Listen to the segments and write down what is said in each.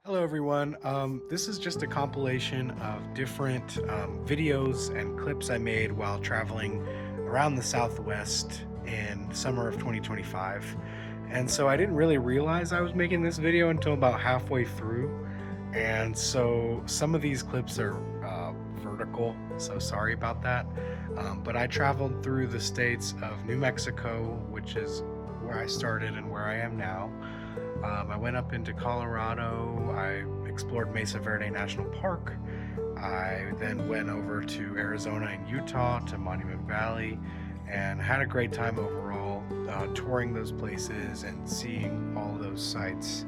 Hello everyone. This is just a compilation of different videos and clips I made while traveling around the Southwest in summer of 2025. And so I didn't really realize I was making this video until about halfway through. And so some of these clips are vertical, so sorry about that. But I traveled through the states of New Mexico, which is where I started and where I am now. I went up into Colorado. I explored Mesa Verde National Park. I then went over to Arizona and Utah to Monument Valley and had a great time overall touring those places and seeing all of those sites.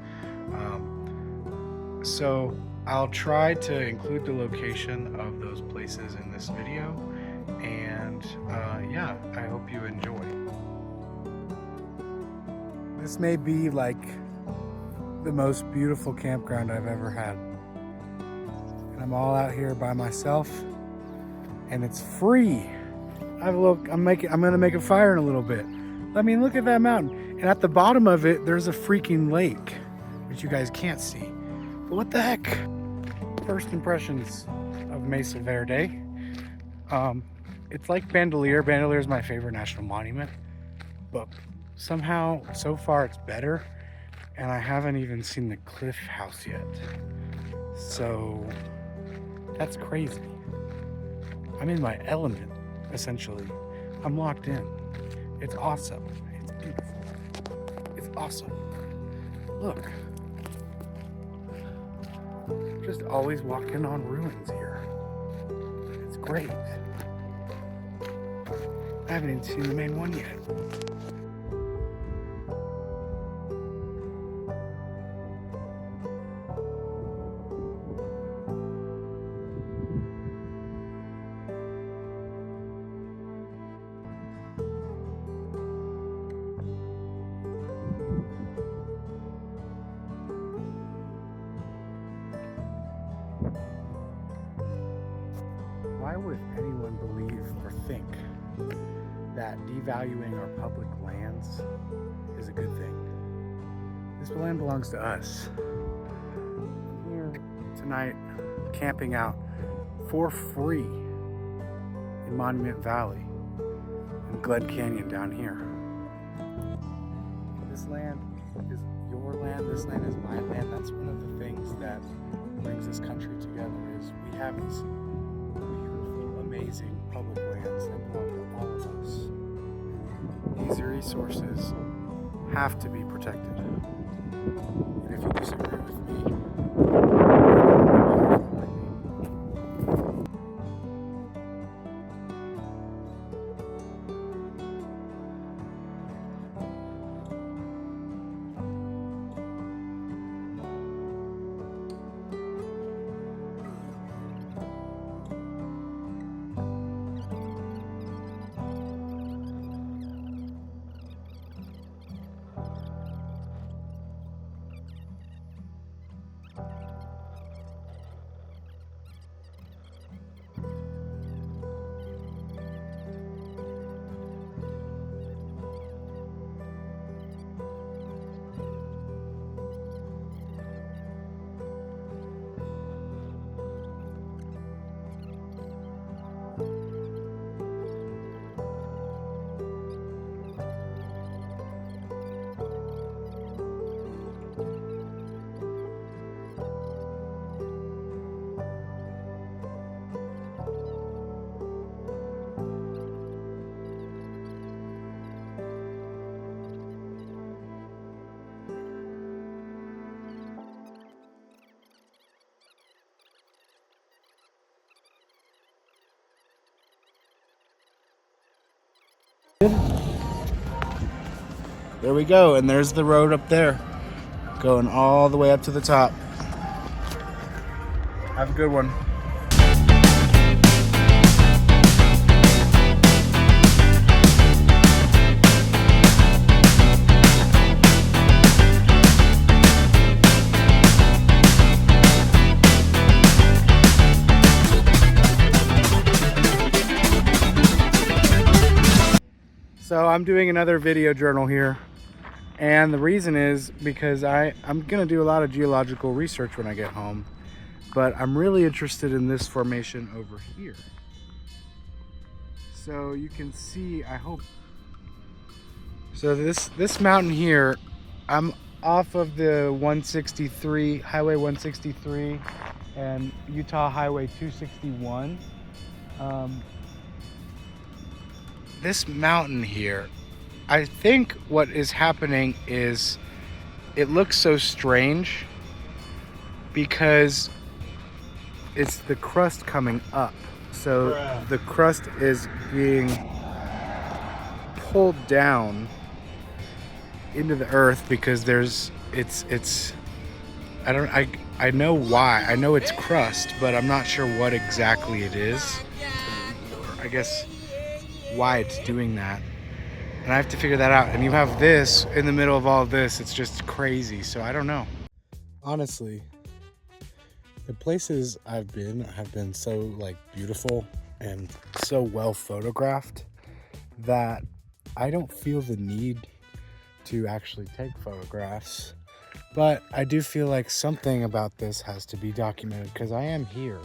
So I'll try to include the location of those places in this video, and yeah, I hope you enjoy. This may be like the most beautiful campground I've ever had. And I'm all out here by myself, and it's free. I'm gonna make a fire in a little bit. I mean, look at that mountain. And at the bottom of it, there's a freaking lake, which you guys can't see. But what the heck? First impressions of Mesa Verde. It's like Bandelier. Bandelier is my favorite national monument, but somehow, so far, it's better. And I haven't even seen the cliff house yet. So that's crazy. I'm in my element, essentially. I'm locked in. It's awesome. It's beautiful. It's awesome. Look. Just always walking on ruins here. It's great. I haven't even seen the main one yet. Why would anyone believe or think that devaluing our public lands is a good thing? This land belongs to us. I'm here tonight camping out for free in Monument Valley and Glen Canyon down here. This land is your land, this land is my land. That's one of the things that brings this country together is we have these amazing public lands that belong to all of us. These resources have to be protected. And if you disagree with me, there we go, and there's the road up there, going all the way up to the top. Have a good one. So I'm doing another video journal here. And the reason is because I'm gonna do a lot of geological research when I get home, but I'm really interested in this formation over here. So you can see, I hope. So this mountain here, I'm off of the 163, Highway 163 and Utah Highway 261. This mountain here, I think what is happening is it looks so strange because it's the crust coming up. So the crust is being pulled down into the earth because I know why. I know it's crust, but I'm not sure what exactly it is. I guess why it's doing that. And I have to figure that out. And you have this in the middle of all of this. It's just crazy. So I don't know. Honestly, the places I've been have been so like beautiful and so well photographed that I don't feel the need to actually take photographs. But I do feel like something about this has to be documented because I am here.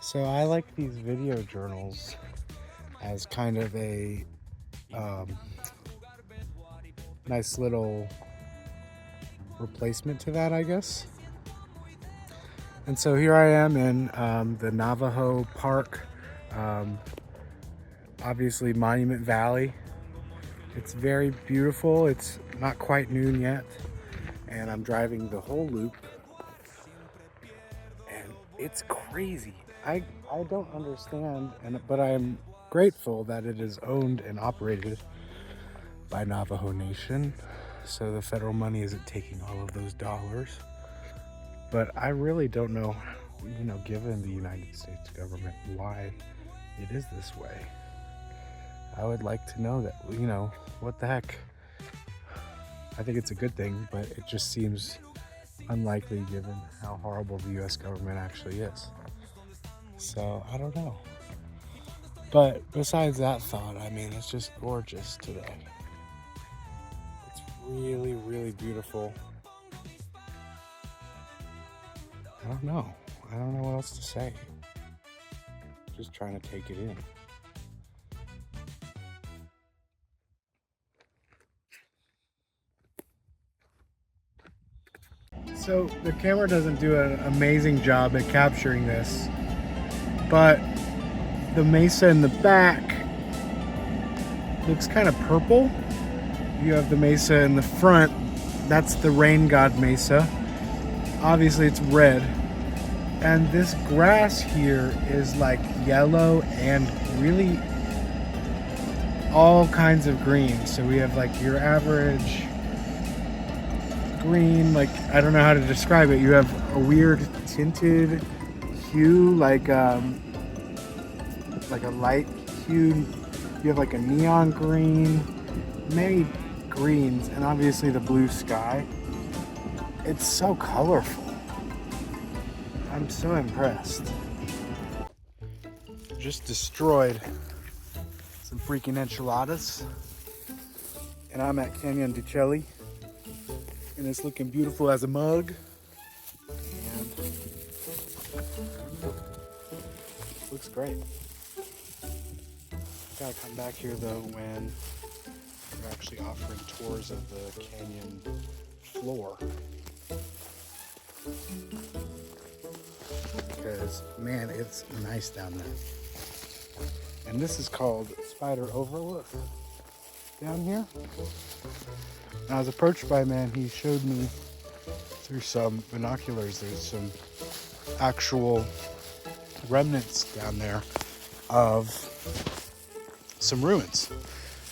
So I like these video journals as kind of a nice little replacement to that, I guess. And so here I am in the Navajo Park, obviously Monument Valley. It's very beautiful. It's not quite noon yet, and I'm driving the whole loop, and it's crazy. I don't understand, but I'm grateful that it is owned and operated by Navajo Nation, so the federal money isn't taking all of those dollars. But I really don't know, given the United States government, why it is this way. I would like to know that, what the heck. I think it's a good thing, but it just seems unlikely given how horrible the US government actually is. So I don't know. But besides that thought, it's just gorgeous today. It's really, really beautiful. I don't know what else to say. Just trying to take it in. So the camera doesn't do an amazing job at capturing this, but the mesa in the back looks kind of purple. You have the mesa in the front. That's the rain god mesa. Obviously it's red. And this grass here is like yellow and really all kinds of green. So we have like your average green, like I don't know how to describe it. You have a weird tinted hue, like a light hue. You have like a neon green, many greens, and obviously the blue sky. It's so colorful. I'm so impressed. Just destroyed some freaking enchiladas, and I'm at Canyon de Chelly. And it's looking beautiful as a mug. And looks great. Gotta come back here though when they're actually offering tours of the canyon floor. Because man, it's nice down there. And this is called Spider Overlook down here. I was approached by a man. He showed me through some binoculars there's some actual remnants down there of some ruins,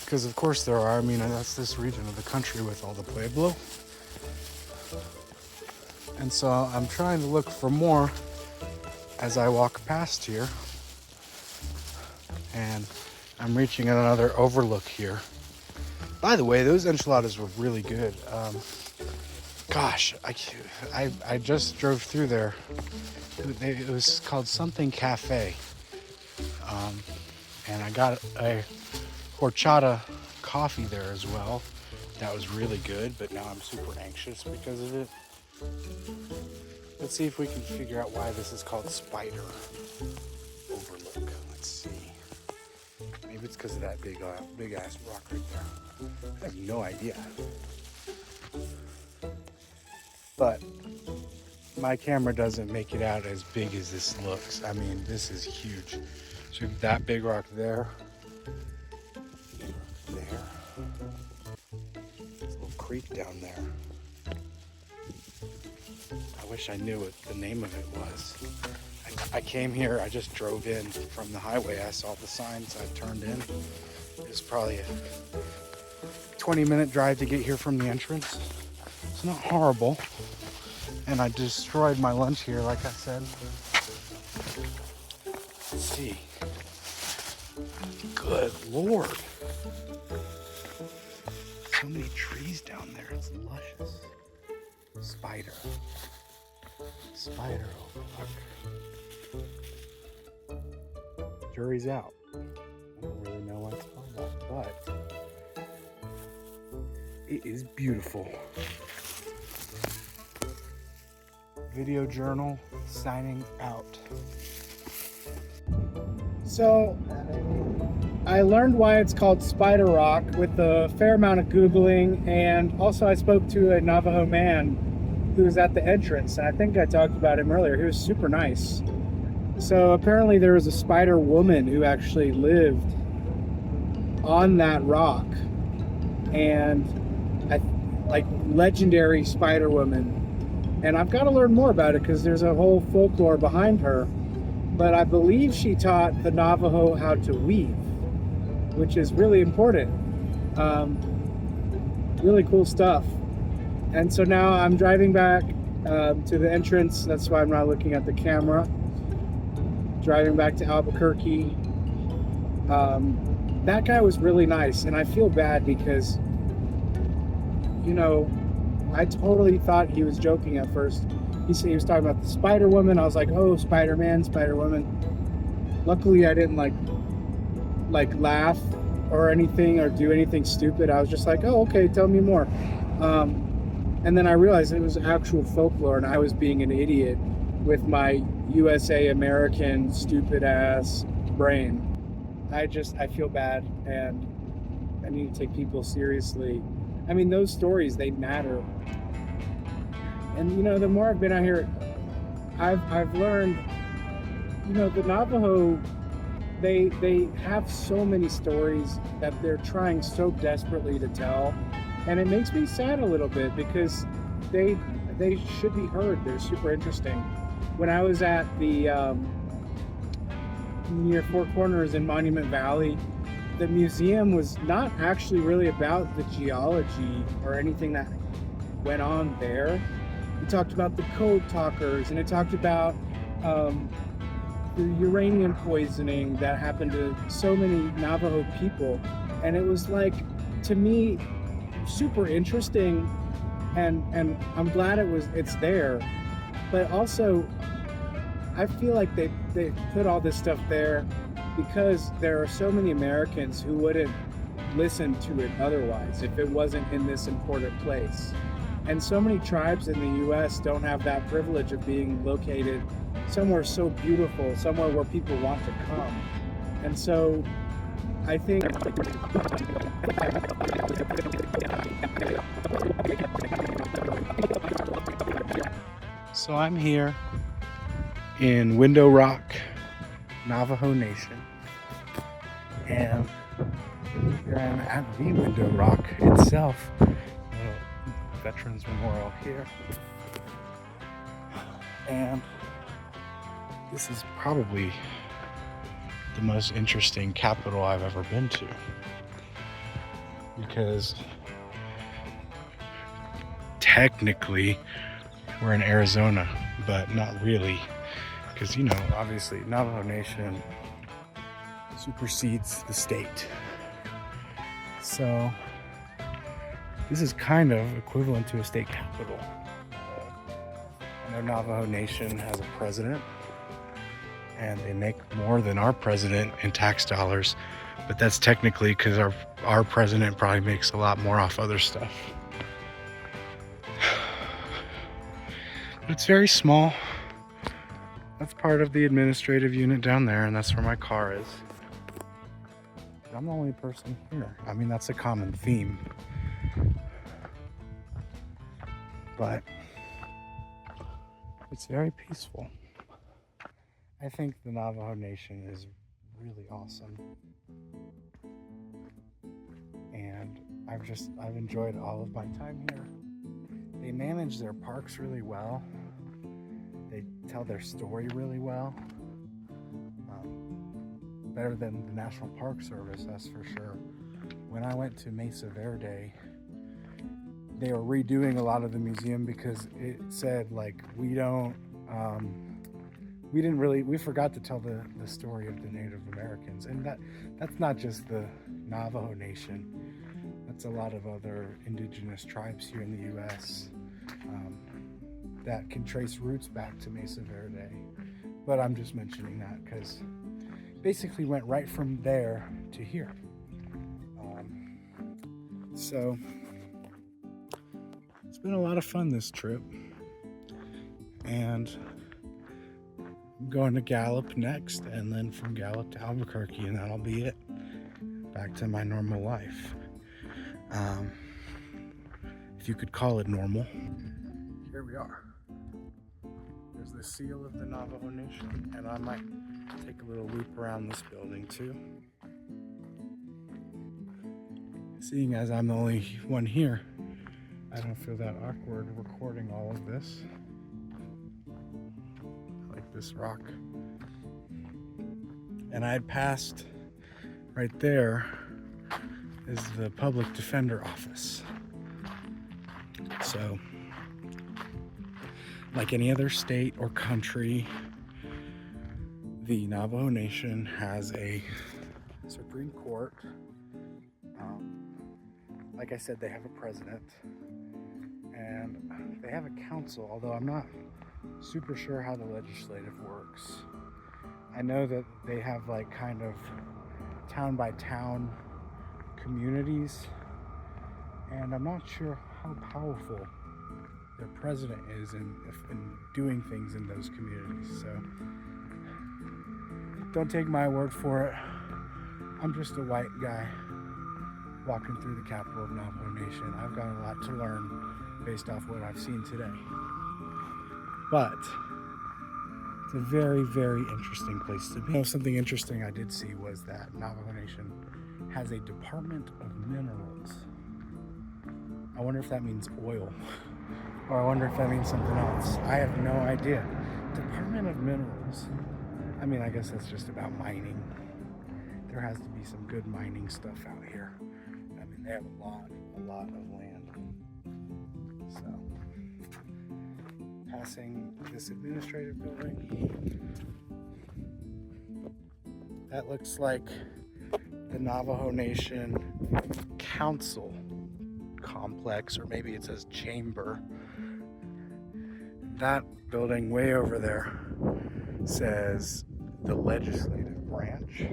because of course there are. That's this region of the country with all the Pueblo, and so I'm trying to look for more as I walk past here, and I'm reaching another overlook here. By the way, those enchiladas were really good. Gosh, I just drove through there. It was called something cafe. And I got a horchata coffee there as well. that was really good, but now I'm super anxious because of it. Let's see if we can figure out why this is called Spider Overlook. Let's see. Maybe it's because of that big ass rock right there. I have no idea. But my camera doesn't make it out as big as this looks. I mean, this is huge. So that big rock there. There. There's a little creek down there. I wish I knew what the name of it was. I came here, I just drove in from the highway. I saw the signs, I turned in. It's probably a 20-minute drive to get here from the entrance. It's not horrible. And I destroyed my lunch here, like I said. Let's see. Good Lord. So many trees down there, it's luscious. Spider Overlook. Jury's out. I don't really know what it's called, but it is beautiful. Video journal signing out. So I learned why it's called Spider Rock with a fair amount of Googling, and also I spoke to a Navajo man who was at the entrance, and I think I talked about him earlier. He was super nice. So apparently there was a spider woman who actually lived on that rock, and like legendary spider woman. And I've got to learn more about it because there's a whole folklore behind her. But I believe she taught the Navajo how to weave, which is really important. Really cool stuff. And so now I'm driving back to the entrance. That's why I'm not looking at the camera. Driving back to Albuquerque. That guy was really nice, and I feel bad because, you know, I totally thought he was joking at first. He said he was talking about the Spider Woman. I was like, oh, Spider-Man, Spider Woman. Luckily, I didn't like laugh or anything or do anything stupid. I was just like, oh, okay, tell me more. And then I realized it was actual folklore, and I was being an idiot with my USA American stupid ass brain. I feel bad, and I need to take people seriously. I mean, those stories, they matter. And you know, the more I've been out here, I've learned, you know, the Navajo, they have so many stories that they're trying so desperately to tell, and it makes me sad a little bit because they should be heard. They're super interesting. When I was at the near Four Corners in Monument Valley, the museum was not actually really about the geology or anything that went on there. It talked about the code talkers, and it talked about the uranium poisoning that happened to so many Navajo people. And it was like, to me, super interesting, and I'm glad it's there. But also, I feel like they put all this stuff there because there are so many Americans who wouldn't listen to it otherwise if it wasn't in this important place. And so many tribes in the US don't have that privilege of being located somewhere so beautiful, somewhere where people want to come. And so I think so I'm here in Window Rock, Navajo Nation, and here I am at the Window Rock itself. Veterans Memorial here, and this is probably the most interesting Capitol I've ever been to, because technically we're in Arizona, but not really, because, you know, obviously Navajo Nation supersedes the state. So this is kind of equivalent to a state capital. I know Navajo Nation has a president, and they make more than our president in tax dollars. but that's technically because our president probably makes a lot more off other stuff. But it's very small. That's part of the administrative unit down there, and that's where my car is. I'm the only person here. I mean, that's a common theme. But it's very peaceful. I think the Navajo Nation is really awesome. And I've enjoyed all of my time here. They manage their parks really well. They tell their story really well. Better than the National Park Service, that's for sure. When I went to Mesa Verde, they were redoing a lot of the museum because it said like we forgot to tell the story of the Native Americans, and that's not just the Navajo Nation. That's a lot of other indigenous tribes here in the U.S. That can trace roots back to Mesa Verde. But I'm just mentioning that because basically went right from there to here. So it's been a lot of fun this trip, and I'm going to Gallup next, and then from Gallup to Albuquerque, and that'll be it. Back to my normal life, if you could call it normal. Here we are. There's the seal of the Navajo Nation, and I might take a little loop around this building too. Seeing as I'm the only one here, I don't feel that awkward recording all of this. I like this rock. And I had passed right there is the public defender office. So, like any other state or country, the Navajo Nation has a Supreme Court. Like I said, they have a president, and they have a council, although I'm not super sure how the legislative works. I know that they have like kind of town by town communities, and I'm not sure how powerful their president is in doing things in those communities. So don't take my word for it. I'm just a white guy walking through the capital of Navajo Nation. I've got a lot to learn based off what I've seen today. But it's a very, very interesting place to be. Something interesting I did see was that Navajo Nation has a Department of Minerals. I wonder if that means oil, or I wonder if that means something else. I have no idea. Department of Minerals. I mean, I guess that's just about mining. There has to be some good mining stuff out here. I mean, they have a lot of land. So, passing this administrative building, that looks like the Navajo Nation Council complex, or maybe it says chamber. That building way over there says the legislative branch.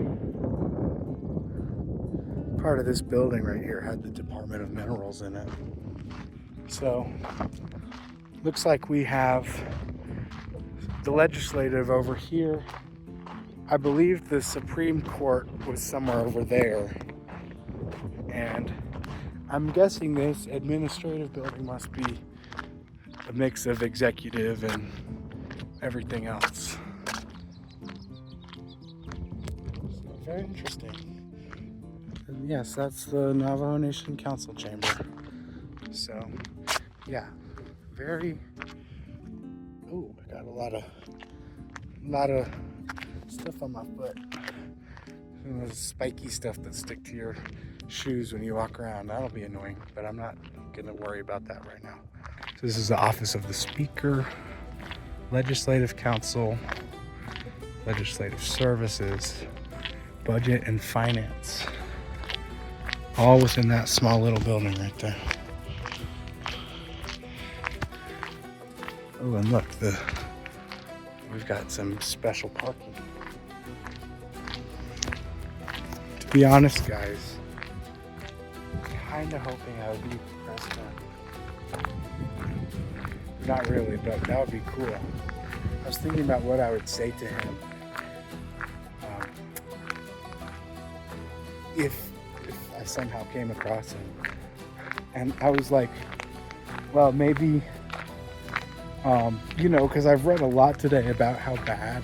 Part of this building right here had the Department of Minerals in it. So looks like we have the legislative over here. I believe the Supreme Court was somewhere over there, and I'm guessing this administrative building must be a mix of executive and everything else. So very interesting. And yes, that's the Navajo Nation Council Chamber. So yeah, very. Oh, I got a lot of stuff on my foot. And those spiky stuff that stick to your shoes when you walk around. That'll be annoying, but I'm not gonna worry about that right now. So this is the office of the Speaker, Legislative Council, Legislative Services, Budget and Finance. All within that small little building right there. Oh, and look, we've got some special parking to be honest, guys, kind of hoping I would be president. Not really, but that would be cool. I was thinking about what I would say to him if I somehow came across him. And I was like, well, maybe, you know, because I've read a lot today about how bad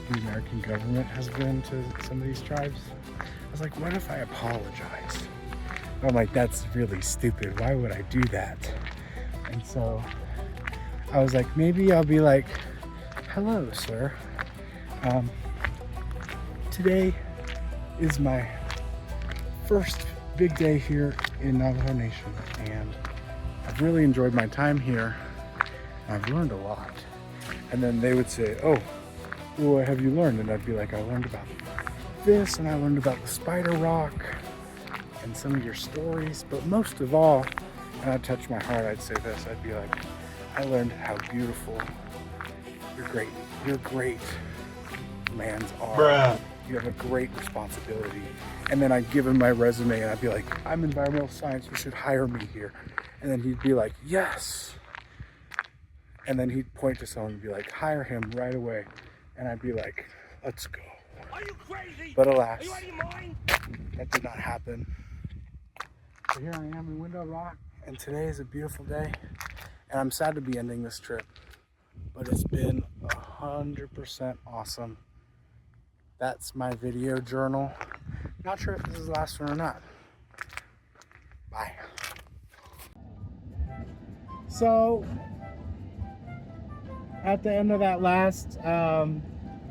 the American government has been to some of these tribes. I was like, what if I apologize? I'm like, that's really stupid. Why would I do that? And so I was like, maybe I'll be like, hello, sir. Today is my first big day here in Navajo Nation, and I've really enjoyed my time here. I've learned a lot. And then they would say, oh, well, what have you learned? And I'd be like, I learned about this, and I learned about the spider rock and some of your stories, but most of all, and I'd touch my heart, I'd say this, I'd be like, I learned how beautiful your great lands are. Bruh. You have a great responsibility. And then I'd give him my resume and I'd be like, I'm environmental science, you should hire me here. And then he'd be like, yes. And then he'd point to someone and be like, hire him right away. And I'd be like, let's go. Are you crazy? But alas, that did not happen. So here I am in Window Rock, and today is a beautiful day. And I'm sad to be ending this trip, but it's been 100% awesome. That's my video journal. Not sure if this is the last one or not. Bye. So, at the end of that last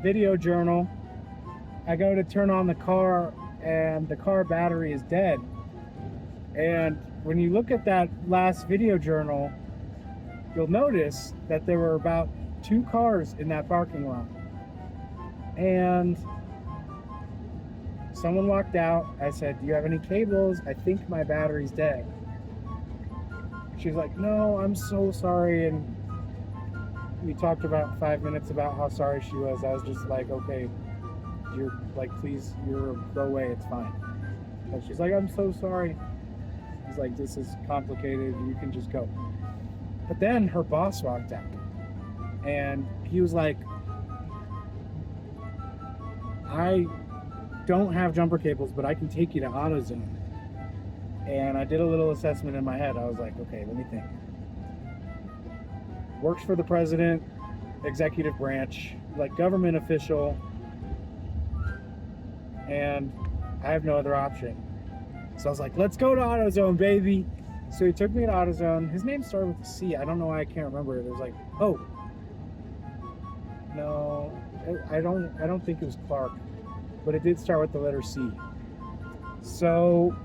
video journal, I go to turn on the car and the car battery is dead. And when you look at that last video journal, you'll notice that there were about 2 cars in that parking lot. And someone walked out. I said, do you have any cables? I think my battery's dead. She's like, no, I'm so sorry. And we talked about 5 minutes about how sorry she was. I was just like, okay, you're like, please, go away, it's fine. And she's like, I'm so sorry. He's like, this is complicated, you can just go. But then her boss walked out and he was like, I don't have jumper cables, but I can take you to AutoZone. And I did a little assessment in my head. I was like, okay, let me think. Works for the president, executive branch, like government official, and I have no other option. So I was like, let's go to AutoZone, baby. So he took me to AutoZone. His name started with a C. I don't know why I can't remember it. It was like, oh, no, I don't think it was Clark, but it did start with the letter C. So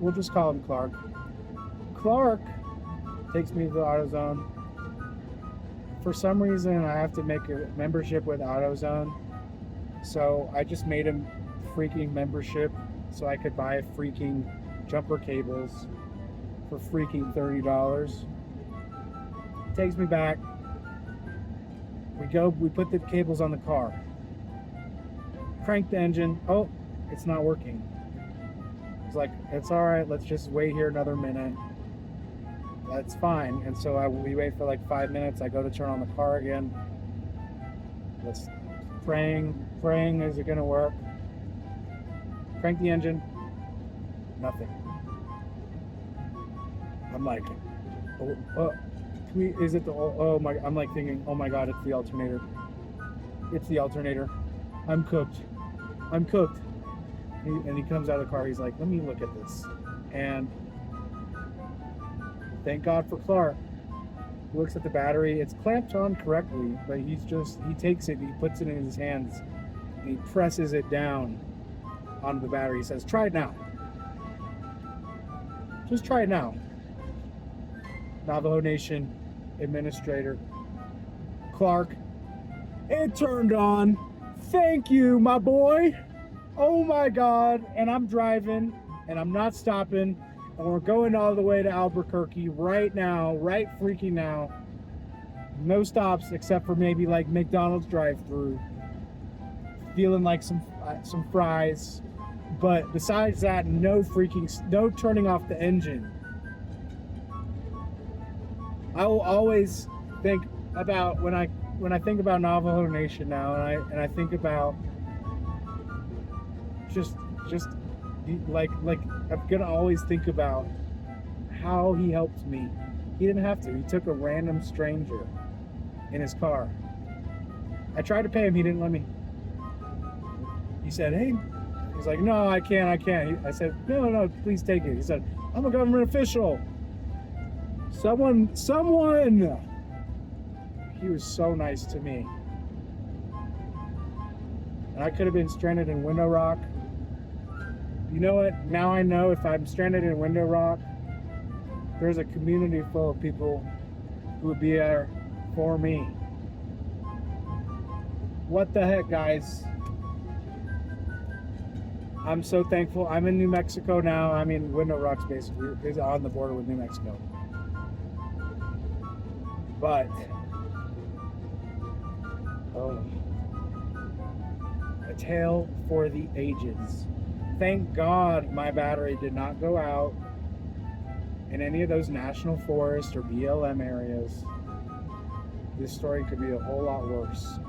we'll just call him Clark. Clark takes me to the AutoZone. For some reason, I have to make a membership with AutoZone. So I just made a freaking membership so I could buy freaking jumper cables for freaking $30. Takes me back. We put the cables on the car. Crank the engine. Oh, it's not working. It's like, it's all right. Let's just wait here another minute. That's fine. And so we wait for like 5 minutes. I go to turn on the car again. Let's praying, is it gonna work? Crank the engine. Nothing. I'm like, is it the, oh my, I'm like thinking, oh my God, it's the alternator. It's the alternator. I'm cooked. And he comes out of the car, he's like, let me look at this. And thank God for Clark. He looks at the battery, it's clamped on correctly, but he takes it, he puts it in his hands, and he presses it down onto the battery. He says, try it now. Just try it now. Navajo Nation Administrator Clark, it turned on. Thank you, my boy. Oh my God. And I'm driving and I'm not stopping. And we're going all the way to Albuquerque right now, right freaking now. No stops except for maybe like McDonald's drive-through. Feeling like some fries. But besides that, no turning off the engine. I will always think about when I think about Navajo Nation now, and I think about just like I'm gonna always think about how he helped me. He didn't have to. He took a random stranger in his car. I tried to pay him. He didn't let me. He said, "Hey," he's like, "No, I can't. I said, "No, please take it." He said, "I'm a government official. Someone." He was so nice to me. And I could have been stranded in Window Rock. You know what? Now I know if I'm stranded in Window Rock, there's a community full of people who would be there for me. What the heck, guys? I'm so thankful. I'm in New Mexico now. I mean, Window Rock's basically is on the border with New Mexico. But, oh, a tale for the ages. Thank God my battery did not go out in any of those national forests or BLM areas. This story could be a whole lot worse.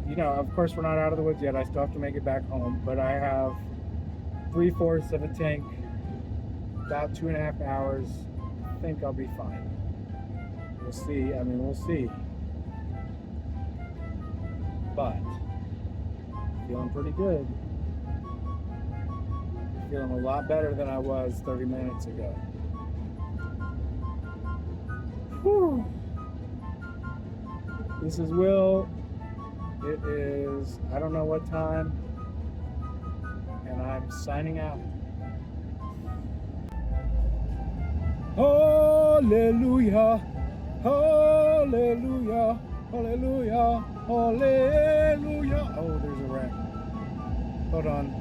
You know, of course we're not out of the woods yet. I still have to make it back home, but I have 3/4 of a tank, about 2.5 hours. I think I'll be fine. We'll see. I mean, we'll see. But feeling pretty good. Feeling a lot better than I was 30 minutes ago. Whew. This is Will. It is, I don't know what time, and I'm signing out. Hallelujah, hallelujah, hallelujah, hallelujah. Oh, there's a wreck. Hold on,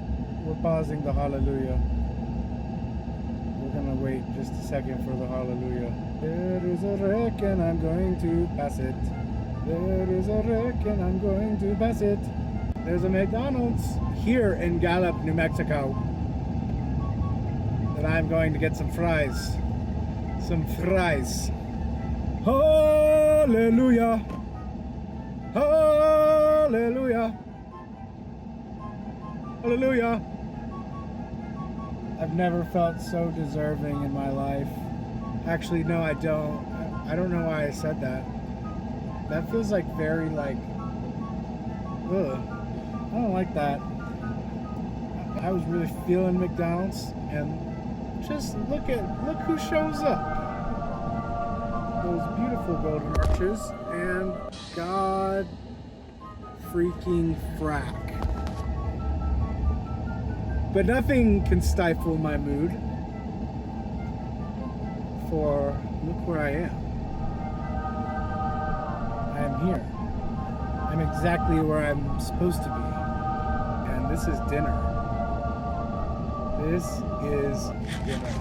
we're pausing the hallelujah. We're gonna wait just a second for the hallelujah. There is a wreck and I'm going to pass it. There is a wreck and I'm going to pass it. There's a McDonald's here in Gallup, New Mexico. And I'm going to get some fries. Some fries. Hallelujah. Hallelujah. Hallelujah. I've never felt so deserving in my life. Actually, no, I don't. I don't know why I said that. That feels like very like, ugh. I don't like that. I was really feeling McDonald's, and just look who shows up. Those beautiful golden arches and God freaking frack. But nothing can stifle my mood, for look where I am. I am here. I'm exactly where I'm supposed to be. And this is dinner. This is dinner.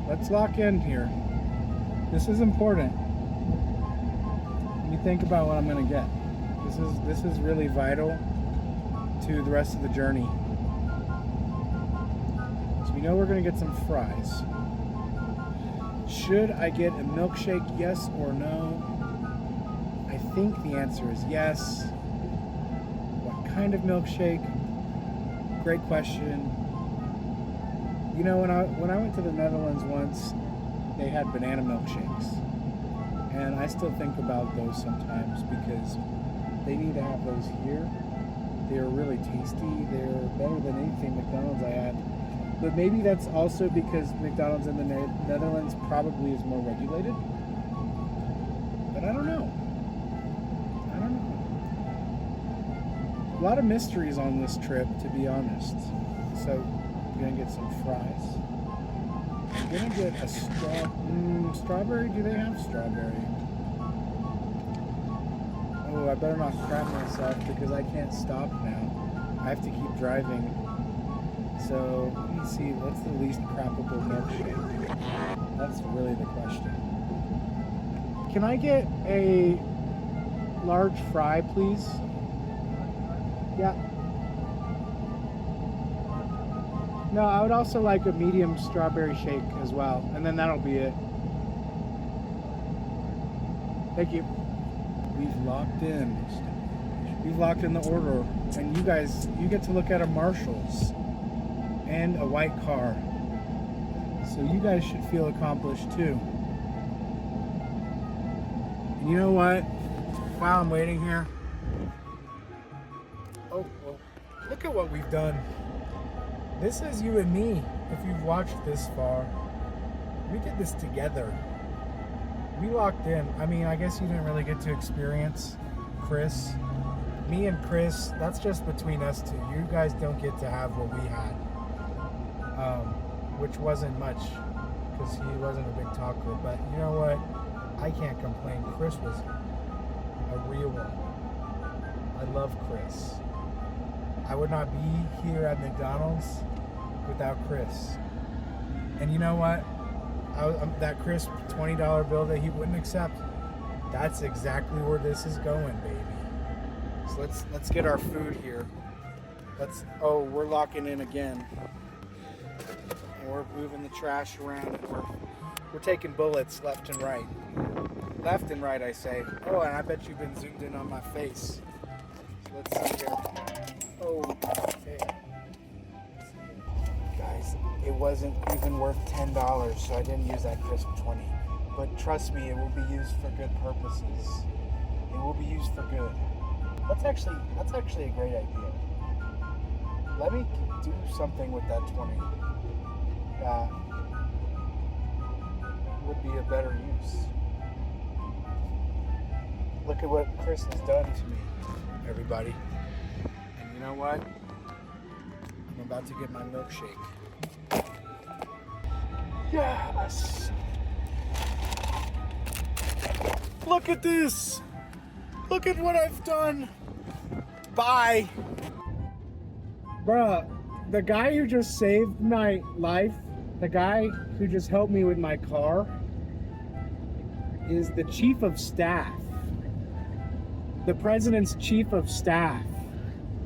Let's lock in here. This is important. Let me think about what I'm gonna get. This is really vital to the rest of the journey. So we know we're gonna get some fries. Should I get a milkshake, yes or no? I think the answer is yes. What kind of milkshake? Great question. You know, when I went to the Netherlands once, they had banana milkshakes. And I still think about those sometimes because they need to have those here. They're really tasty. They're better than anything McDonald's I had. But maybe that's also because McDonald's in the Netherlands probably is more regulated. But I don't know. A lot of mysteries on this trip, to be honest. So, I'm gonna get some fries. I'm gonna get a strawberry. Do they have strawberry? Oh, I better not crap myself because I can't stop now. I have to keep driving. So, let me see, what's the least crappable milkshake? That's really the question. can I get a large fry, please? Yeah. No, I would also like a medium strawberry shake as well, and then that'll be it. Thank you. We've locked in. We've locked in the order, and you guys, you get to look at a Marshall's and a white car. So you guys should feel accomplished too. And you know what? While I'm waiting here, oh, well, look at what we've done. This is you and me. If you've watched this far, we did this together. We locked in. I mean, I guess you didn't really get to experience Chris. Me and Chris, that's just between us two. You guys don't get to have what we had, which wasn't much because he wasn't a big talker. But you know what? I can't complain. Chris was a real one. I love Chris. I would not be here at McDonald's without Chris. And you know what? That crisp $20 bill that he wouldn't accept, that's exactly where this is going, baby. So let's get our food here. We're locking in again. And we're moving the trash around, and we're taking bullets left and right. Left and right, I say. Oh, and I bet you've been zoomed in on my face. So let's see here. Oh, okay. Guys, it wasn't even worth $10, so I didn't use that crisp 20. But trust me, it will be used for good purposes. It will be used for good. That's actually a great idea. Let me do something with that 20 that would be a better use. Look at what Chris has done to me, everybody. And you know what? I'm about to get my milkshake. Yes! Look at this! Look at what I've done! Bye! Bruh, the guy who just saved my life, the guy who just helped me with my car, is the chief of staff. The president's chief of staff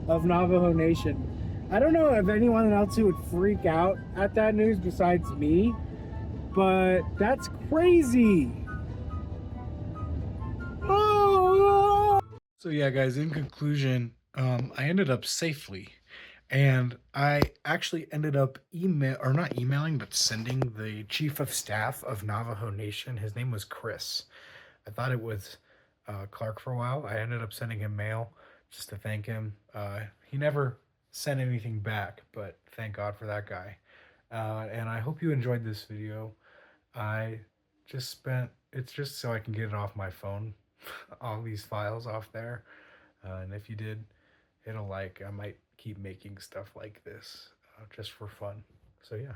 of Navajo Nation. I don't know if anyone else who would freak out at that news besides me, but that's crazy. Oh! So yeah, guys, in conclusion, I ended up safely, and I actually ended up not emailing, but sending the chief of staff of Navajo Nation. His name was Chris. I thought it was Clark for a while. I ended up sending him mail just to thank him. He never sent anything back, but thank God for that guy. And I hope you enjoyed this video. It's just so I can get it off my phone, all these files off there. And if you did hit a like, I might keep making stuff like this just for fun. So yeah.